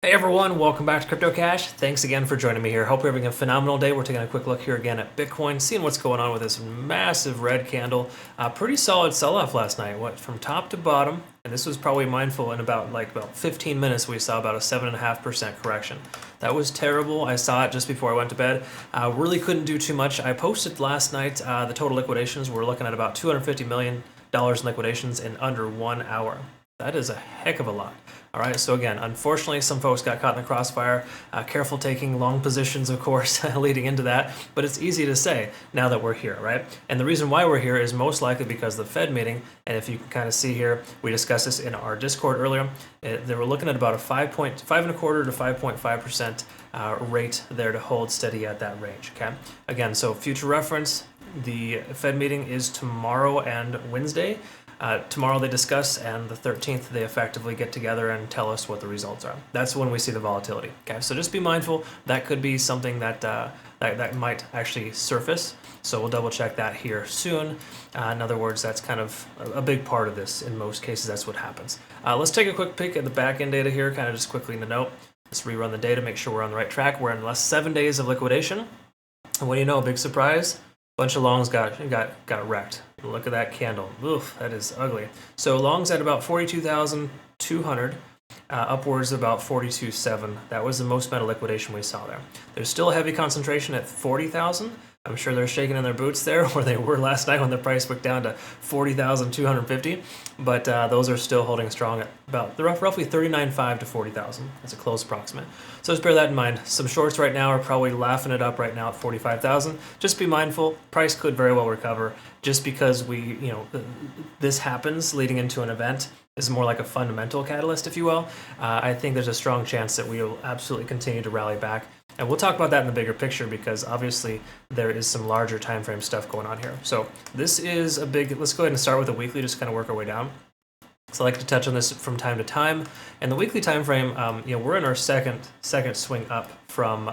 Hey everyone, welcome back to Crypto Cash. Thanks again for joining me here. Hope you're having a phenomenal day. We're taking a quick look here again at Bitcoin, seeing what's going on with this massive red candle. Pretty solid sell-off last night, from top to bottom, and this was probably mindful in about 15 minutes. We saw about a 7.5% correction. That was terrible. I saw it just before I went to bed. Really couldn't do too much. I posted last night the total liquidations. We're looking at about $250 million in liquidations in under 1 hour. That is a heck of a lot. All right, so again, unfortunately, some folks got caught in the crossfire. Careful taking long positions, of course, leading into that. But it's easy to say now that we're here, right? And the reason why we're here is most likely because of the Fed meeting. And if you can kind of see here, we discussed this in our Discord earlier. They were looking at about a 5.25 to 5.5% rate there to hold steady at that range. Okay. Again, so future reference, the Fed meeting is tomorrow and Wednesday. Tomorrow they discuss, and the 13th they effectively get together and tell us what the results are. That's when we see the volatility. Okay, so just be mindful. That could be something that might actually surface. So we'll double check that here soon. In other words, that's kind of a big part of this. In most cases, that's what happens. Let's take a quick peek at the backend data here, kind of just quickly to note. Let's rerun the data, make sure we're on the right track. We're in less 7 days of liquidation. And what do you know, a big surprise? Bunch of longs got wrecked. Look at that candle. Oof, that is ugly. So longs at about 42,200, upwards about 42.7. That was the most meta liquidation we saw there. There's still a heavy concentration at 40,000. I'm sure they're shaking in their boots there, where they were last night when the price went down to 40,250. But those are still holding strong at about roughly 39.5 to 40,000. That's a close approximate. So just bear that in mind. Some shorts right now are probably laughing it up right now at 45,000. Just be mindful. Price could very well recover. Just because this happens leading into an event is more like a fundamental catalyst, if you will. I think there's a strong chance that we will absolutely continue to rally back. And we'll talk about that in the bigger picture because obviously there is some larger time frame stuff going on here. So this is a big, let's go ahead and start with the weekly, just kind of work our way down. So I like to touch on this from time to time. And the weekly time frame, we're in our second swing up from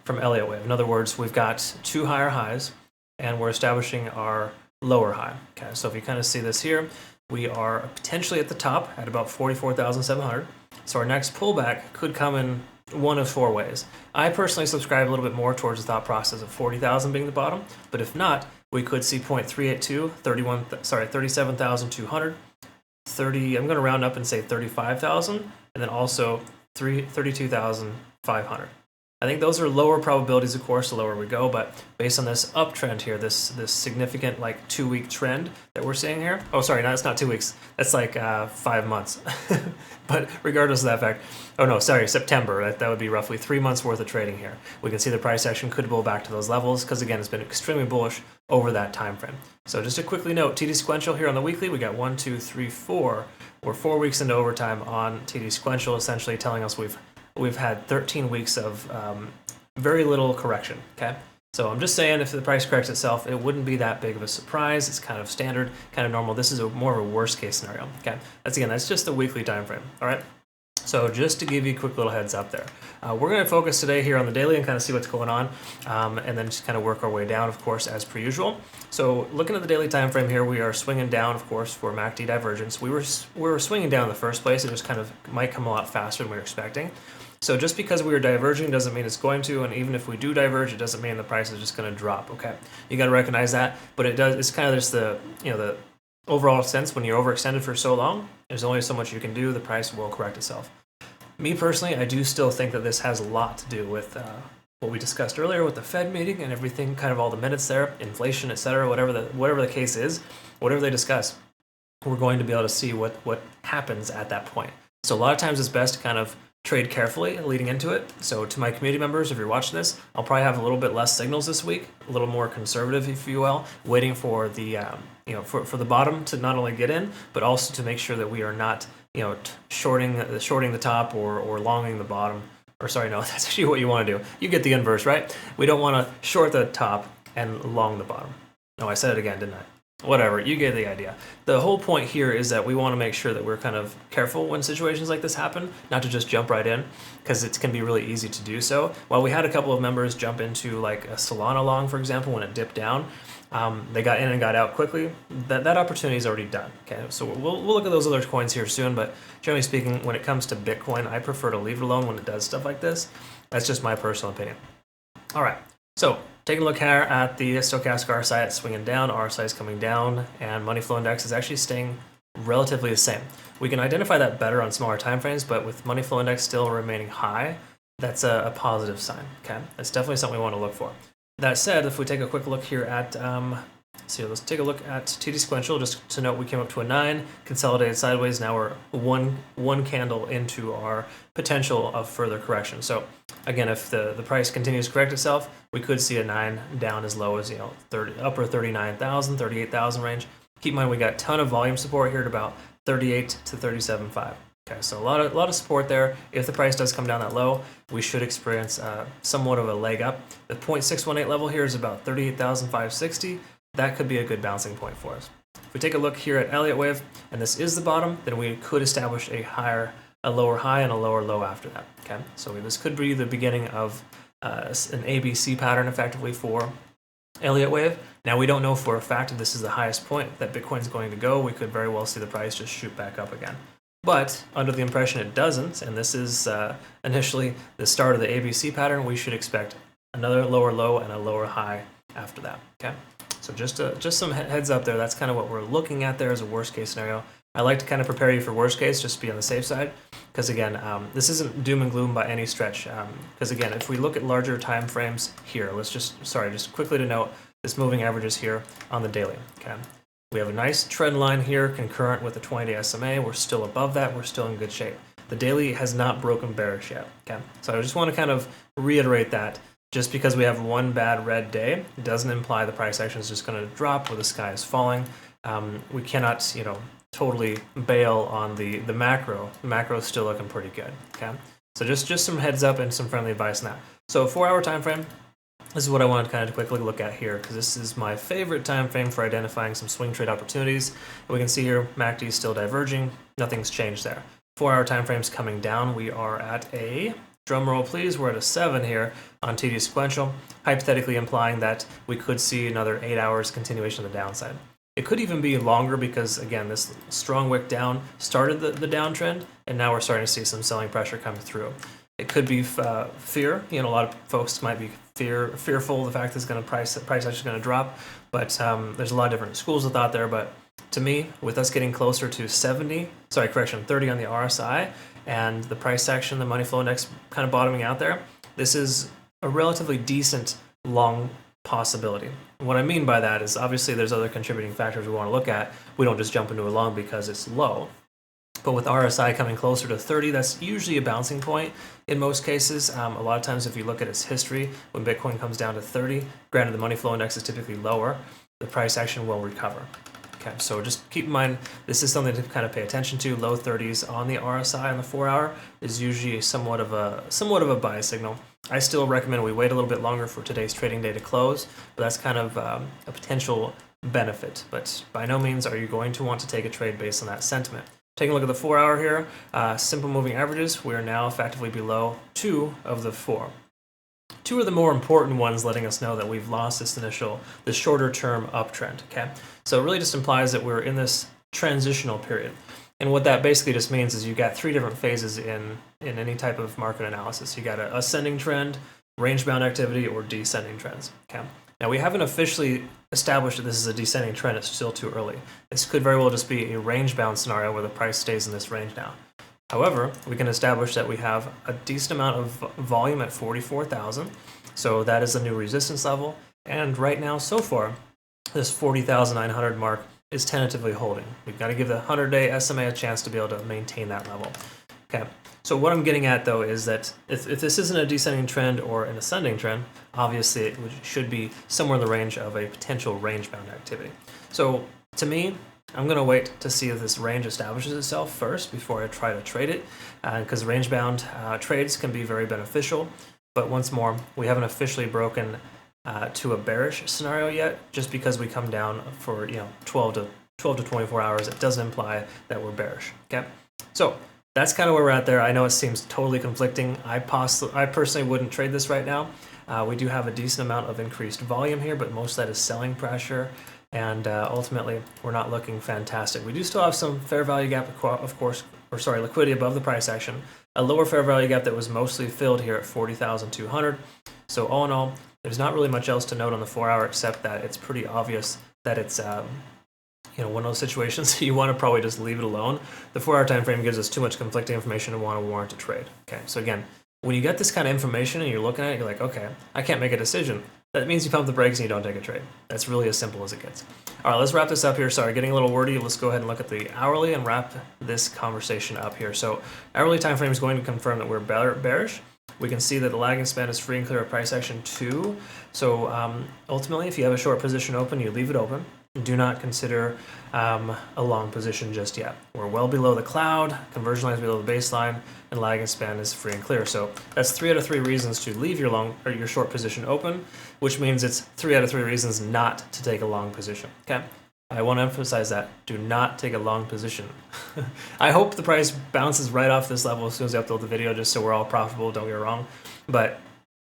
Elliott Wave. In other words, we've got two higher highs and we're establishing our lower high. Okay, so if you kind of see this here, we are potentially at the top at about 44,700. So our next pullback could come in one of four ways. I personally subscribe a little bit more towards the thought process of 40,000 being the bottom, but if not, we could see 0.382, 37,200, 30. I'm going to round up and say 35,000, and then also 32,500. I think those are lower probabilities, of course, the lower we go, but based on this uptrend here, this significant 2-week trend that we're seeing here. Oh, sorry, no, it's not 2 weeks. That's 5 months. But regardless of that fact, September. That would be roughly 3 months worth of trading here. We can see the price action could pull back to those levels because, again, it's been extremely bullish over that time frame. So just to quickly note, TD sequential here on the weekly, we got 1, 2, 3, 4. We're 4 weeks into overtime on TD sequential, essentially telling us we've had 13 weeks of very little correction, okay? So I'm just saying if the price corrects itself, it wouldn't be that big of a surprise. It's kind of standard, kind of normal. This is more of a worst case scenario, okay? That's just the weekly time frame, all right? So just to give you a quick little heads up there. We're going to focus today here on the daily and kind of see what's going on, and then just kind of work our way down, of course, as per usual. So looking at the daily time frame here, we are swinging down, of course, for MACD divergence. We were swinging down in the first place. It just kind of might come a lot faster than we were expecting. So just because we are diverging doesn't mean it's going to, and even if we do diverge, it doesn't mean the price is just going to drop, okay? You got to recognize that, but it's kind of just the overall sense when you're overextended for so long, there's only so much you can do, the price will correct itself. Me personally, I do still think that this has a lot to do with what we discussed earlier with the Fed meeting and everything, kind of all the minutes there, inflation, etc., whatever the case is, whatever they discuss, we're going to be able to see what happens at that point. So a lot of times it's best to kind of trade carefully leading into it. So to my community members, if you're watching this, I'll probably have a little bit less signals this week, a little more conservative, if you will, waiting for the for the bottom to not only get in, but also to make sure that we are not shorting the top or longing the bottom. Or sorry, no, that's actually what you want to do. You get the inverse, right? We don't want to short the top and long the bottom. No, I said it again, didn't I? Whatever, you get the idea. The whole point here is that we want to make sure that we're kind of careful when situations like this happen, not to just jump right in, because it can be really easy to do so. While we had a couple of members jump into a Solana long, for example, when it dipped down, They got in and got out quickly. That opportunity is already done. Okay, so we'll look at those other coins here soon. But generally speaking, when it comes to Bitcoin, I prefer to leave it alone when it does stuff like this. That's just my personal opinion. All right, so taking a look here at the stochastic RSI, it's swinging down, RSI is coming down, and money flow index is actually staying relatively the same. We can identify that better on smaller time frames, but with money flow index still remaining high, that's a positive sign. Okay, that's definitely something we want to look for. That said, if we take a quick look here at, let's take a look at TD sequential, just to note we came up to a 9, consolidated sideways, now we're one candle into our potential of further correction. So again, if the price continues to correct itself, we could see a 9 down as low as, upper 39,000, 38,000 range. Keep in mind we got a ton of volume support here at about 38 to 37.5. Okay, so a lot of support there. If the price does come down that low, we should experience somewhat of a leg up. The 0.618 level here is about 38,560. That could be a good bouncing point for us. If we take a look here at Elliott Wave, and this is the bottom, then we could establish a lower high and a lower low after that. Okay, so this could be the beginning of an ABC pattern effectively for Elliott Wave. Now we don't know for a fact if this is the highest point that Bitcoin's going to go. We could very well see the price just shoot back up again. But under the impression it doesn't, and this is initially the start of the ABC pattern, we should expect another lower low and a lower high after that. Okay, so just some heads up there. That's kind of what we're looking at there as a worst case scenario. I like to kind of prepare you for worst case, just to be on the safe side, because again, this isn't doom and gloom by any stretch. Because again, if we look at larger time frames here, just quickly to note, this moving average is here on the daily. Okay. We have a nice trend line here concurrent with the 20-day SMA. We're still above that. We're still in good shape. The daily has not broken bearish yet. Okay, so I just want to kind of reiterate that just because we have one bad red day, it doesn't imply the price action is just going to drop or the sky is falling. We cannot, totally bail on the macro. The macro is still looking pretty good. Okay, so just some heads up and some friendly advice on that. So 4-hour time frame. This is what I wanted to kind of quickly look at here, because this is my favorite time frame for identifying some swing trade opportunities. And we can see here MACD is still diverging. Nothing's changed there. 4-hour time frames coming down. We are at a, drum roll please, we're at a 7 here on TD sequential, hypothetically implying that we could see another 8 hours continuation of the downside. It could even be longer because, again, this strong wick down started the downtrend, and now we're starting to see some selling pressure coming through. It could be fear. A lot of folks might be fearful of the fact that price actually is going to drop, but there's a lot of different schools of thought there. But to me, with us getting closer to 30 on the RSI, and the price action, the money flow index kind of bottoming out there, this is a relatively decent long possibility. What I mean by that is obviously there's other contributing factors we want to look at. We don't just jump into a long because it's low. But with RSI coming closer to 30, that's usually a bouncing point in most cases. A lot of times if you look at its history, when Bitcoin comes down to 30, granted the money flow index is typically lower, the price action will recover. Okay, so just keep in mind, this is something to kind of pay attention to. Low 30s on the RSI on the 4-hour is usually somewhat of a buy signal. I still recommend we wait a little bit longer for today's trading day to close, but that's kind of a potential benefit. But by no means are you going to want to take a trade based on that sentiment. Taking a look at the 4-hour here, simple moving averages, we are now effectively below 2 of the 4. 2 are the more important ones, letting us know that we've lost this shorter term uptrend. Okay, so it really just implies that we're in this transitional period. And what that basically just means is you got 3 different phases in any type of market analysis. You got an ascending trend, range-bound activity, or descending trends. Okay. Now, we haven't officially established that this is a descending trend. It's still too early. This could very well just be a range-bound scenario where the price stays in this range now. However, we can establish that we have a decent amount of volume at 44,000. So that is a new resistance level. And right now, so far, this 40,900 mark is tentatively holding. We've got to give the 100-day SMA a chance to be able to maintain that level. Okay. So what I'm getting at, though, is that if this isn't a descending trend or an ascending trend, obviously it should be somewhere in the range of a potential range-bound activity. So to me, I'm going to wait to see if this range establishes itself first before I try to trade it, because range-bound trades can be very beneficial. But once more, we haven't officially broken to a bearish scenario yet. Just because we come down for 12 to 24 hours, it doesn't imply that we're bearish. Okay, so that's kind of where we're at there. I know it seems totally conflicting. I personally wouldn't trade this right now. We do have a decent amount of increased volume here, but most of that is selling pressure. And ultimately, we're not looking fantastic. We do still have some fair value gap, of course, liquidity above the price action. A lower fair value gap that was mostly filled here at 40,200. So all in all, there's not really much else to note on the 4-hour except that it's pretty obvious that it's one of those situations you want to probably just leave it alone. The 4-hour time frame gives us too much conflicting information to want to warrant a trade. Okay, so again, when you get this kind of information and you're looking at it, you're like, okay, I can't make a decision. That means you pump the brakes and you don't take a trade. That's really as simple as it gets. All right, let's wrap this up here. Sorry, getting a little wordy. Let's go ahead and look at the hourly and wrap this conversation up here. So hourly time frame is going to confirm that we're bearish. We can see that the lagging span is free and clear of price action 2. So ultimately, if you have a short position open, you leave it open. Do not consider a long position just yet. We're well below the cloud, conversion line is below the baseline, and lagging span is free and clear. So that's 3 out of 3 reasons to leave your long or your short position open, which means it's 3 out of 3 reasons not to take a long position. Okay, I want to emphasize that. Do not take a long position. I hope the price bounces right off this level as soon as I upload the video, just so we're all profitable. Don't get me wrong, but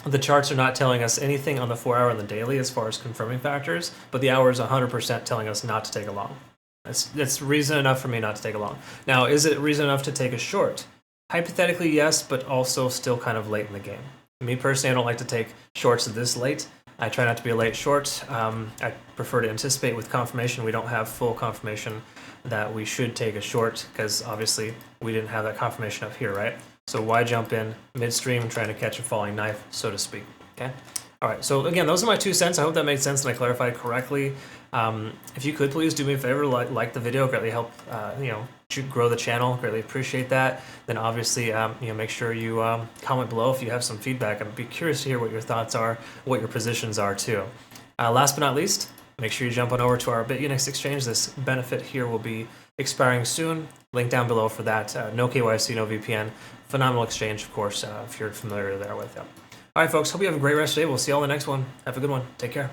the charts are not telling us anything on the 4-hour and the daily as far as confirming factors, but the hour is 100% telling us not to take a long. That's reason enough for me not to take a long. Now, is it reason enough to take a short? Hypothetically, yes, but also still kind of late in the game. Me personally, I don't like to take shorts this late. I try not to be a late short. I prefer to anticipate with confirmation. We don't have full confirmation that we should take a short because obviously we didn't have that confirmation up here, right? So why jump in midstream trying to catch a falling knife, so to speak, okay? All right, so again, those are my 2 cents. I hope that made sense and I clarified correctly. If you could please do me a favor, like the video, greatly help grow the channel, greatly appreciate that. Then obviously, make sure you comment below if you have some feedback. I'd be curious to hear what your thoughts are, what your positions are too. Last but not least, make sure you jump on over to our Bitunix exchange. This benefit here will be expiring soon. Link down below for that. No KYC, no VPN. Phenomenal exchange, of course, if you're familiar there with them. All right, folks, hope you have a great rest of the day. We'll see you all in the next one. Have a good one. Take care.